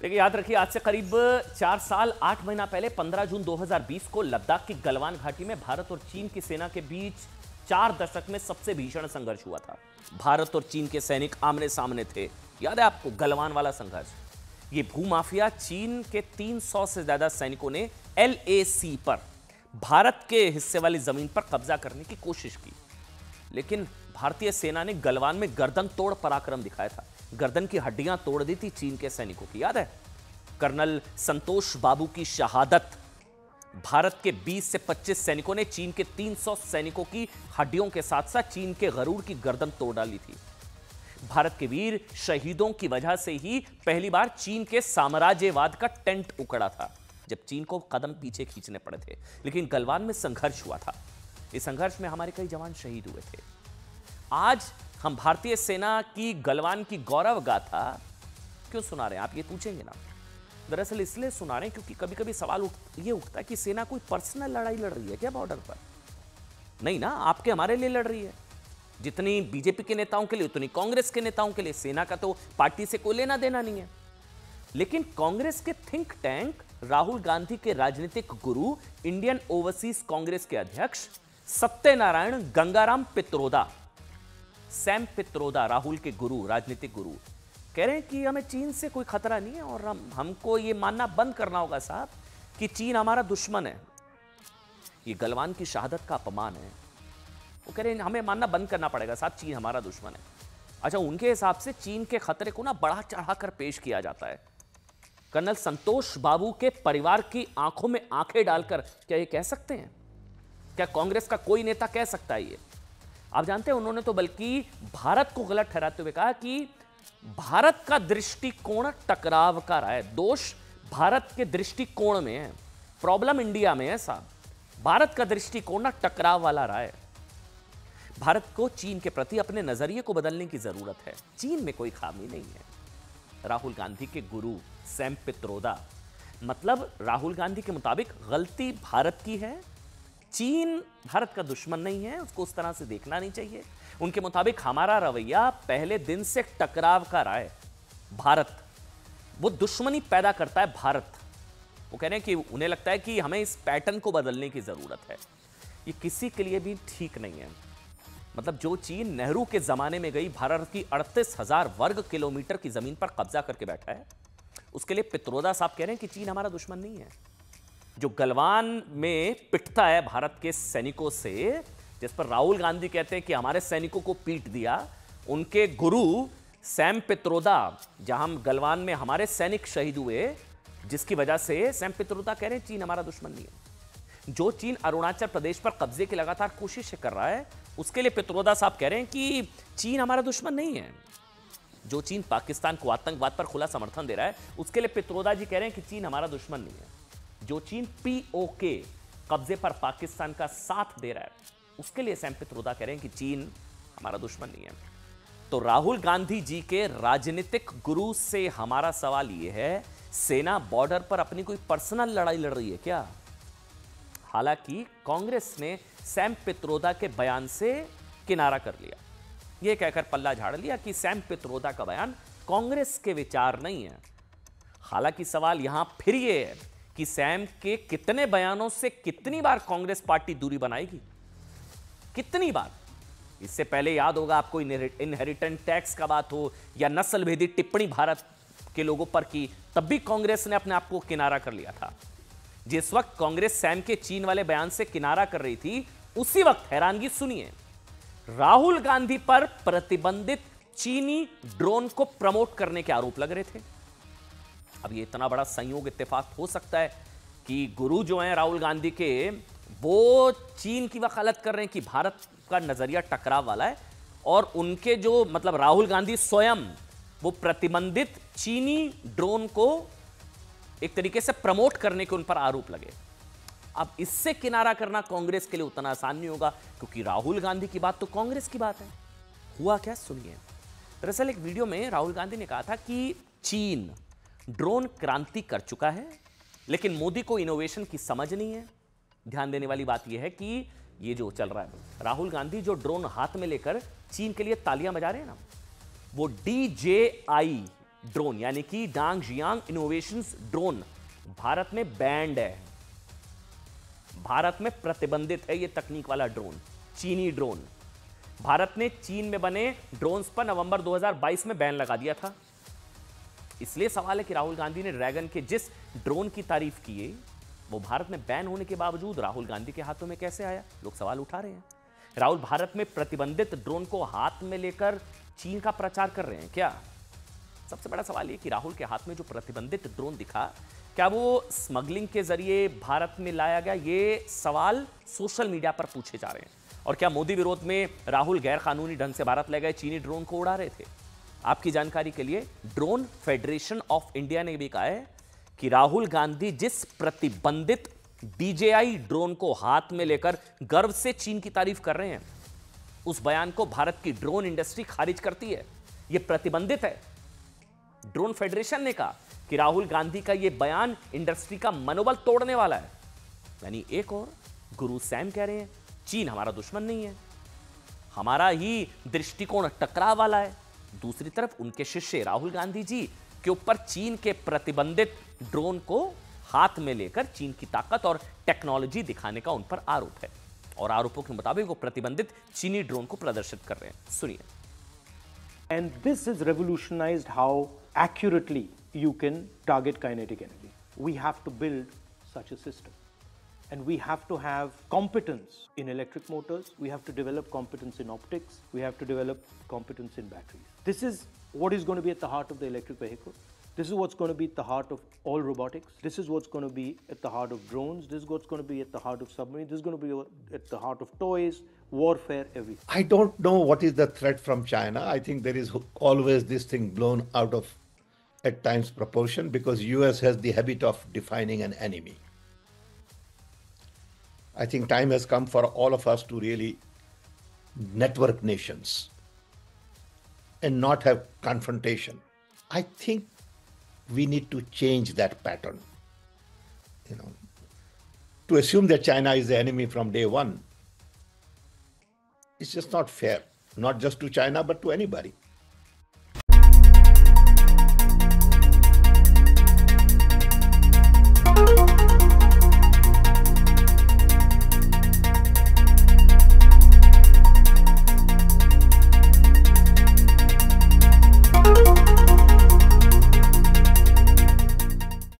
देखिए, याद रखिए, आज से करीब 4 साल 8 महीना पहले 15 जून 2020 को लद्दाख की गलवान घाटी में भारत और चीन की सेना के बीच 4 दशक में सबसे भीषण संघर्ष हुआ था। भारत और चीन के सैनिक आमने सामने थे। याद है आपको गलवान वाला संघर्ष? ये भूमाफिया चीन के 300 से ज्यादा सैनिकों ने LAC पर भारत के हिस्से वाली जमीन पर कब्जा करने की कोशिश की, लेकिन भारतीय सेना ने गलवान में गर्दन तोड़ पराक्रम दिखाया था। गर्दन की हड्डियां तोड़ दी थी चीन के सैनिकों की। याद है कर्नल संतोष बाबू की शहादत। भारत के 20 से 25 सैनिकों ने चीन के 300 सैनिकों की हड्डियों के साथ साथ चीन के गरुड़ की गर्दन तोड़ डाली थी। भारत के वीर शहीदों की वजह से ही पहली बार चीन के साम्राज्यवाद का टेंट उखड़ा था, जब चीन को कदम पीछे खींचने पड़े थे। लेकिन गलवान में संघर्ष हुआ था। इस संघर्ष में हमारे कई जवान शहीद हुए थे। आज हम भारतीय सेना की गलवान की गौरव गाथा क्यों सुना रहे हैं, आप ये पूछेंगे ना। दरअसल इसलिए सुना रहे हैं क्योंकि कभी कभी सवाल ये उठता है कि सेना कोई पर्सनल लड़ाई लड़ रही है क्या बॉर्डर पर? नहीं ना, आपके हमारे लिए लड़ रही है। जितनी बीजेपी के नेताओं के लिए उतनी कांग्रेस के नेताओं के लिए। सेना का तो पार्टी से कोई लेना देना नहीं है। लेकिन कांग्रेस के थिंक टैंक राहुल गांधी के राजनीतिक गुरु, इंडियन ओवरसीज कांग्रेस के अध्यक्ष सत्यनारायण गंगाराम पित्रोदा, सैम पित्रोदा, राहुल के गुरु, राजनीतिक गुरु, कह रहे हैं कि हमें चीन से कोई खतरा नहीं है और हमको ये मानना बंद करना होगा साहब कि चीन हमारा दुश्मन है। ये गलवान की शहादत का अपमान है। वो कह रहे हैं हमें मानना बंद करना पड़ेगा साहब, चीन हमारा दुश्मन है। अच्छा, उनके हिसाब से चीन के खतरे को ना बढ़ा चढ़ाकर पेश किया जाता है। कर्नल संतोष बाबू के परिवार की आंखों में आंखें डालकर क्या ये कह सकते हैं? क्या कांग्रेस का कोई नेता कह सकता है ये? आप जानते हैं उन्होंने तो बल्कि भारत को गलत ठहराते हुए कहा कि भारत का दृष्टिकोण टकराव का रहा है। दोष भारत के दृष्टिकोण में है, प्रॉब्लम इंडिया में है साहब। भारत का दृष्टिकोण ना टकराव वाला रहा है। भारत को चीन के प्रति अपने नजरिए को बदलने की जरूरत है। चीन में कोई खामी नहीं है। राहुल गांधी के गुरु सैम पित्रोदा, मतलब राहुल गांधी के मुताबिक गलती भारत की है। चीन भारत का दुश्मन नहीं है, उसको उस तरह से देखना नहीं चाहिए। उनके मुताबिक हमारा रवैया पहले दिन से टकराव का रहा है। भारत वो दुश्मनी पैदा करता है। भारत वो कह रहे हैं कि उन्हें लगता है कि हमें इस पैटर्न को बदलने की जरूरत है। ये किसी के लिए भी ठीक नहीं है। मतलब जो चीन नेहरू के जमाने में गई भारत की 38,000 वर्ग किलोमीटर की जमीन पर कब्जा करके बैठा है, उसके लिए पित्रोदा साहब कह रहे हैं कि चीन हमारा दुश्मन नहीं है। जो गलवान में पिटता है भारत के सैनिकों से, जिस पर राहुल गांधी कहते हैं कि हमारे सैनिकों को पीट दिया, उनके गुरु सैम पित्रोदा, जहां गलवान में हमारे सैनिक शहीद हुए, जिसकी वजह से सैम पित्रोदा कह रहे हैं चीन हमारा दुश्मन नहीं है। जो चीन अरुणाचल प्रदेश पर कब्जे की लगातार कोशिश कर रहा है, उसके लिए पित्रोदा साहब कह रहे हैं कि चीन हमारा दुश्मन नहीं है। जो चीन पाकिस्तान को आतंकवाद पर खुला समर्थन दे रहा है, उसके लिए पित्रोदा जी कह रहे हैं कि चीन हमारा दुश्मन नहीं है। जो चीन POK कब्जे पर पाकिस्तान का साथ दे रहा है, उसके लिए सैम पित्रोदा कह रहे हैं कि चीन हमारा दुश्मन नहीं है। तो राहुल गांधी जी के राजनीतिक गुरु से हमारा सवाल यह है, सेना बॉर्डर पर अपनी कोई पर्सनल लड़ाई लड़ रही है क्या? हालांकि कांग्रेस ने सैम पित्रोदा के बयान से किनारा कर लिया। यह कहकर पल्ला झाड़ लिया कि सैम पित्रोदा का बयान कांग्रेस के विचार नहीं है। हालांकि सवाल यहां फिर यह है कि सैम के कितने बयानों से कितनी बार कांग्रेस पार्टी दूरी बनाएगी? कितनी बार? इससे पहले याद होगा आपको, इनहेरिटेंस टैक्स का बात हो या नस्ल भेदी टिप्पणी भारत के लोगों पर की, तब भी कांग्रेस ने अपने आप को किनारा कर लिया था। जिस वक्त कांग्रेस सैम के चीन वाले बयान से किनारा कर रही थी, उसी वक्त हैरानगी सुनिए, राहुल गांधी पर प्रतिबंधित चीनी ड्रोन को प्रमोट करने के आरोप लग रहे थे। अब ये इतना बड़ा संयोग इत्तेफाक हो सकता है कि गुरु जो हैं राहुल गांधी के, वो चीन की वकालत कर रहे हैं कि भारत का नजरिया टकराव वाला है, और उनके जो मतलब राहुल गांधी स्वयं वो प्रतिबंधित चीनी ड्रोन को एक तरीके से प्रमोट करने के उन पर आरोप लगे। अब इससे किनारा करना कांग्रेस के लिए उतना आसान नहीं होगा, क्योंकि राहुल गांधी की बात तो कांग्रेस की बात है। हुआ क्या, सुनिए। दरअसल एक वीडियो में राहुल गांधी ने कहा था कि चीन ड्रोन क्रांति कर चुका है, लेकिन मोदी को इनोवेशन की समझ नहीं है। ध्यान देने वाली बात यह है कि ये जो चल रहा है, राहुल गांधी जो ड्रोन हाथ में लेकर चीन के लिए तालियां बजा रहे हैं ना, वो DJI ड्रोन यानी कि डांग जियांग इनोवेशंस ड्रोन भारत में बैंड है, भारत में प्रतिबंधित है ये तकनीक वाला ड्रोन, चीनी ड्रोन। भारत ने चीन में बने ड्रोन्स पर नवंबर 2022 में बैन लगा दिया था। इसलिए सवाल है कि राहुल गांधी ने ड्रैगन के जिस ड्रोन की तारीफ की है वो भारत में बैन होने के बावजूद राहुल गांधी के हाथों में कैसे आया, लोग सवाल उठा रहे हैं। राहुल भारत में प्रतिबंधित ड्रोन को हाथ में लेकर चीन का प्रचार कर रहे हैं क्या? सबसे बड़ा सवाल यह कि राहुल के हाथ में जो प्रतिबंधित ड्रोन दिखा, क्या वो स्मगलिंग के जरिए भारत में लाया गया? ये सवाल सोशल मीडिया पर पूछे जा रहे हैं। और क्या मोदी विरोध में राहुल गैर कानूनी ढंग से भारत ले गए चीनी ड्रोन को उड़ा रहे थे? आपकी जानकारी के लिए ड्रोन फेडरेशन ऑफ इंडिया ने भी कहा है कि राहुल गांधी जिस प्रतिबंधित DJI ड्रोन को हाथ में लेकर गर्व से चीन की तारीफ कर रहे हैं, उस बयान को भारत की ड्रोन इंडस्ट्री खारिज करती है। यह प्रतिबंधित है। ड्रोन फेडरेशन ने कहा कि राहुल गांधी का यह बयान इंडस्ट्री का मनोबल तोड़ने वाला है। यानी एक और गुरु सैम कह रहे हैं चीन हमारा दुश्मन नहीं है, हमारा ही दृष्टिकोण टकराव वाला है। दूसरी तरफ उनके शिष्य राहुल गांधी जी के ऊपर चीन के प्रतिबंधित ड्रोन को हाथ में लेकर चीन की ताकत और टेक्नोलॉजी दिखाने का उन पर आरोप है। और आरोपों के मुताबिक वो प्रतिबंधित चीनी ड्रोन को प्रदर्शित कर रहे हैं। सुनिए। And this has revolutionized how accurately you can target kinetic energy. We have to build such a system. And we have to have competence in electric motors. We have to develop competence in optics. We have to develop competence in batteries. This is what is going to be at the heart of the electric vehicle. This is what's going to be at the heart of all robotics. This is what's going to be at the heart of drones. This is what's going to be at the heart of submarines. This is going to be at the heart of toys, warfare, everything. I don't know what is the threat from China. I think there is always this thing blown out of, at times, proportion, because US has the habit of defining an enemy. I think time has come for all of us to really network nations and not have confrontation. I think we need to change that pattern. To assume that China is the enemy from day one, it's just not fair, not just to China, but to anybody.